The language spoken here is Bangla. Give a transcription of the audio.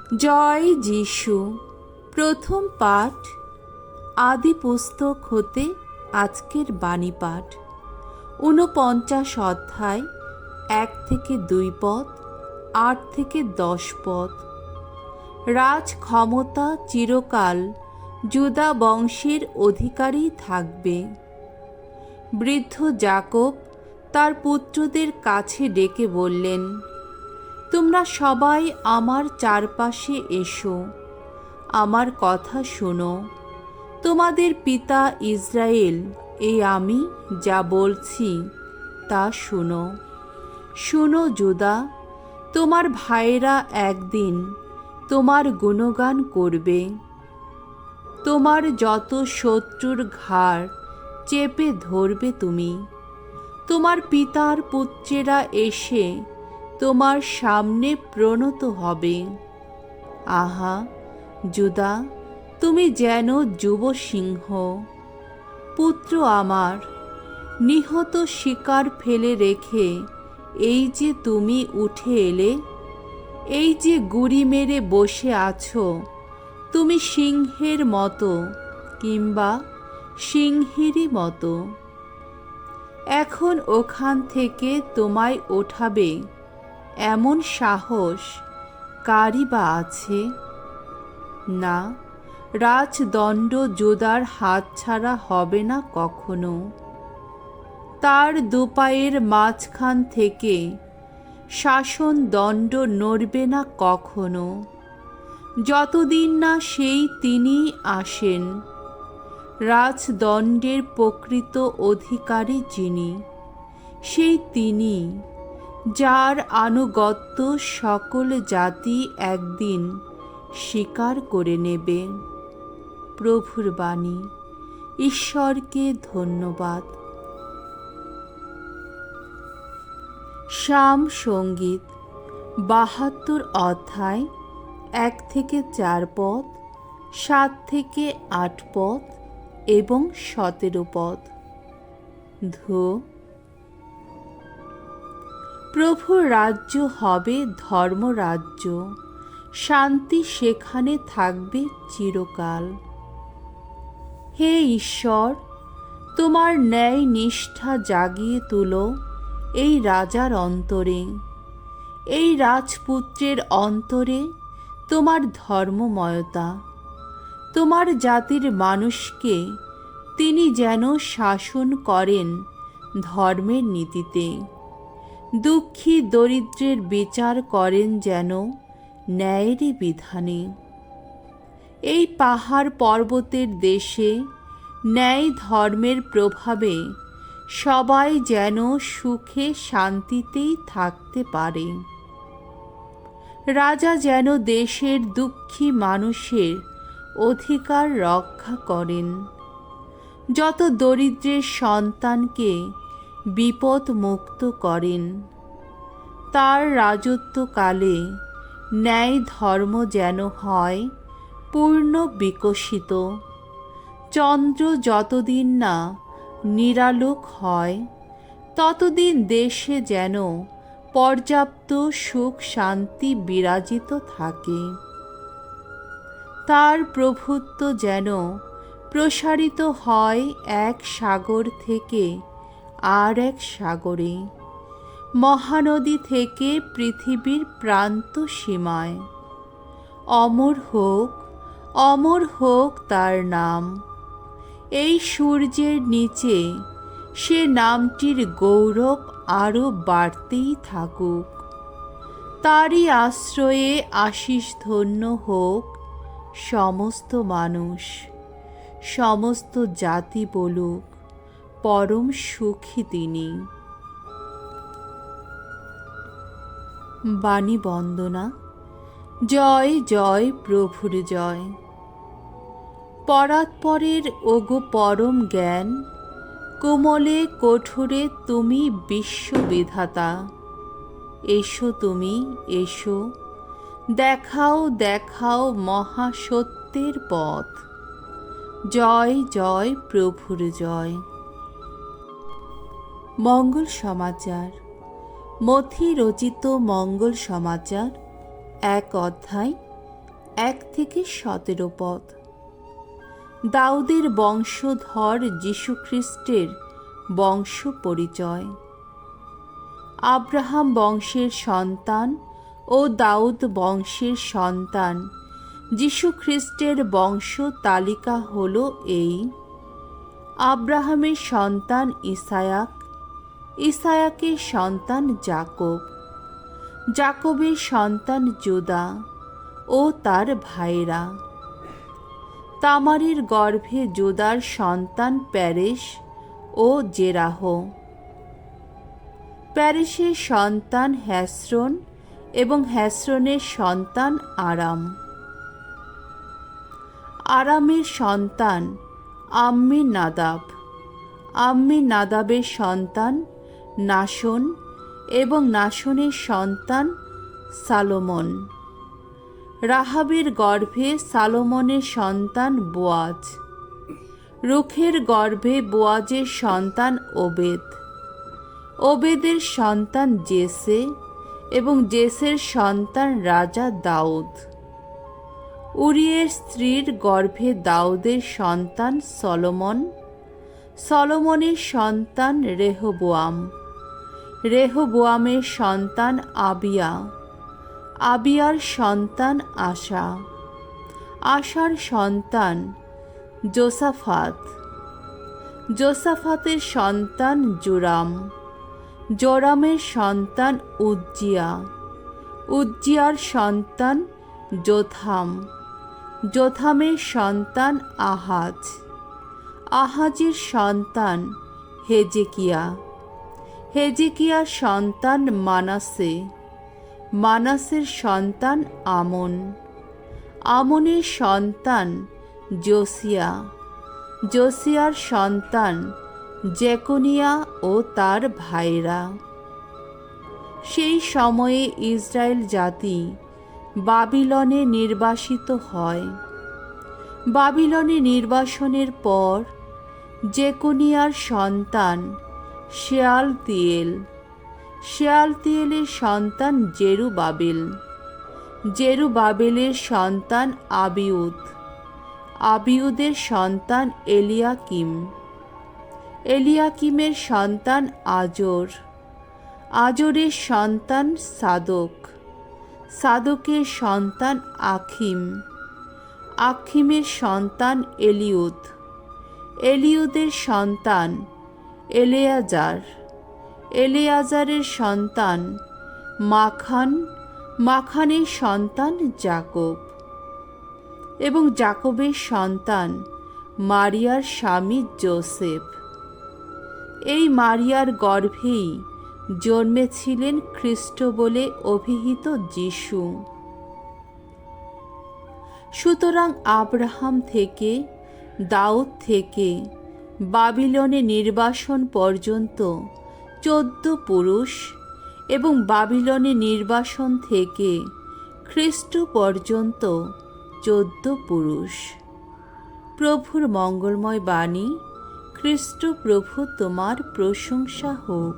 জয় যিশু। প্রথম পাঠ আদি পুস্তক হতে আজকের বাণী পাঠ ৪৯ অধ্যায় ১ থেকে ২ পদ, ৮ থেকে ১০ পদ। রাজ ক্ষমতা চিরকাল জুদা বংশের অধিকারী থাকবে। বৃদ্ধ যাকব তার পুত্রদের কাছে ডেকে বললেন, তোমরা সবাই আমার চারপাশে এসো, আমার কথা শোনো। তোমাদের পিতা ইসরায়েল, এই আমি যা বলছি তা শোনো। শোনো জুদা, তোমার ভাইয়েরা একদিন তোমার গুণগান করবে। তোমার যত শত্রুর ঘাড় চেপে ধরবে তুমি। তোমার পিতার পুত্রেরা এসে তোমার সামনে প্রণত হবে। আহা জুদা, তুমি যেন যুব সিংহ। পুত্র আমার, নিহত শিকার ফেলে রেখে এই যে তুমি উঠে এলে, এই যে গুড়ি মেরে বসে আছো, তুমি সিংহের মতো কিংবা সিংহীরই মতো। এখন ওখান থেকে তোমায় ওঠাবে এমন সাহস কারই বা আছে? না, রাজদণ্ড জুদার হাতছাড়া হবে না কখনো। তার দুপায়ের মাঝখান থেকে শাসন দণ্ড নড়বে না কখনো, যতদিন না সেই তিনি আসেন, রাজদণ্ডের প্রকৃত অধিকারী যিনি, সেই তিনি, যার আনুগত্য সকল জাতি একদিন স্বীকার করে নেবে। প্রভুর বাণী। ঈশ্বরকে ধন্যবাদ। শাম সঙ্গীত ৭২ অধ্যায় ১ থেকে ৪ পদ, ৭ থেকে ৮ পদ এবং ১৭ পদ। ধো। প্রভুর রাজ্য হবে ধর্মরাজ্য, শান্তি সেখানে থাকবে চিরকাল। হে ঈশ্বর, তোমার ন্যায় নিষ্ঠা জাগিয়ে তুলো এই রাজার অন্তরে, এই রাজপুত্রের অন্তরে তোমার ধর্মময়তা। তোমার জাতির মানুষকে তিনি যেন শাসন করেন ধর্মের নীতিতে, দুঃখী দরিদ্রের বিচার করেন যেন ন্যায়েরই বিধানে। এই পাহাড় পর্বতের দেশে ন্যায় ধর্মের প্রভাবে সবাই যেন সুখে শান্তিতেই থাকতে পারে। রাজা যেন দেশের দুঃখী মানুষের অধিকার রক্ষা করেন, যত দরিদ্রের সন্তানকে বিপদ মুক্ত করেন। তার রাজত্বকালে ন্যায় ধর্ম যেন হয় পূর্ণ বিকশিত। চন্দ্র যতদিন না নিরালোক হয়, ততদিন দেশে যেন পর্যাপ্ত সুখ শান্তি বিরাজিত থাকে। তার প্রভুত্ব যেন প্রসারিত হয় এক সাগর থেকে আর এক সাগরে, মহানদী থেকে পৃথিবীর প্রান্ত সীমায়। অমর হোক তার নাম। এই সূর্যের নিচে সে নামটির গৌরব আরও বাড়তেই থাকুক। তারই আশ্রয়ে আশিস ধন্য হোক সমস্ত মানুষ, সমস্ত জাতি বলুক পরম সুখী তিনি। বাণী বন্দনা। জয় জয় প্রভুর জয়। পরাৎপরের ওগো পরম জ্ঞান, কোমলে কঠোরে তুমি বিশ্ববিধাতা। এসো তুমি, এসো, দেখাও দেখাও মহাসত্যের পথ। জয় জয় প্রভুর জয়। মঙ্গল সমাচার। মথি রচিত মঙ্গল সমাচার ১ অধ্যায় 1-17 পদ। দাউদের বংশধর যীশুখ্রিস্টের বংশ পরিচয়। আব্রাহাম বংশের সন্তান ও দাউদ বংশের সন্তান যীশুখ্রিস্টের বংশ তালিকা হল এই: আব্রাহামের সন্তান ইসায়াক, ইসায়াকের সন্তান যাকব, যাকবের সন্তান জুদা ও তার ভাইরা। তামারের গর্ভে জুদার সন্তান প্যারেশ ও জেরাহ। প্যারেশের সন্তান হেসরোন এবং হেসরোনের সন্তান আরাম। আরামের সন্তান আম্মিনাদাব, আম্মিনাদাবের সন্তান নাশন এবং নাশনের সন্তান সালোমন। রাহাবের গর্ভে সালোমনের সন্তান বোয়াজ। রুখের গর্ভে বোয়াজের সন্তান ওবেদ। ওবেদের সন্তান জেসে এবং জেসের সন্তান রাজা দাউদ। উরিয়ের স্ত্রীর গর্ভে দাউদের সন্তান সলোমন। সলোমনের সন্তান রেহবোয়াম। রেহবোয়ামের সন্তান আবিয়া। আবিয়ার সন্তান আশা। আশার সন্তান যোসাফাত। যোসাফাতের সন্তান জোরাম। জোরামের সন্তান উজ্জিয়া। উজ্জিয়ার সন্তান যোথাম। যোথামের সন্তান আহাজ। আহাজের সন্তান হেজেকিয়া। হেজেকিয়ার সন্তান মানাসে। মানাসের সন্তান আমন। আমনের সন্তান জোসিয়া। জোসিয়ার সন্তান জেকনিয়া ও তার ভাইরা। সেই সময়ে ইসরায়েল জাতি বাবিলনে নির্বাসিত হয়। বাবিলনে নির্বাসনের পর জেকনিয়ার সন্তান শেয়ালতিয়েল। শেয়ালতিয়েলের সন্তান জেরুবাবেল। জেরুবাবেলের সন্তান আবিউদ। আবিউদের সন্তান এলিয়াকিম। এলিয়াকিমের সন্তান আজর। আজরের সন্তান সাদোক। সাদোকের সন্তান আখিম। আখিমের সন্তান এলিউদ। এলিউদের সন্তান এলেয়াজার। এলেয়াজারের সন্তান মাখান। মাখানের সন্তান যাকব এবং যাকবের সন্তান মারিয়ার স্বামী যোসেফ। এই মারিয়ার গর্ভেই জন্মেছিলেন খ্রিস্ট বলে অভিহিত যিশু। সুতরাং আব্রাহাম থেকে দাউদ থেকে বাবিলনে নির্বাসন পর্যন্ত 14 পুরুষ এবং বাবিলনে নির্বাসন থেকে খ্রিস্ট পর্যন্ত 14 পুরুষ। প্রভুর মঙ্গলময় বাণী। খ্রিস্ট প্রভু তোমার প্রশংসা হোক।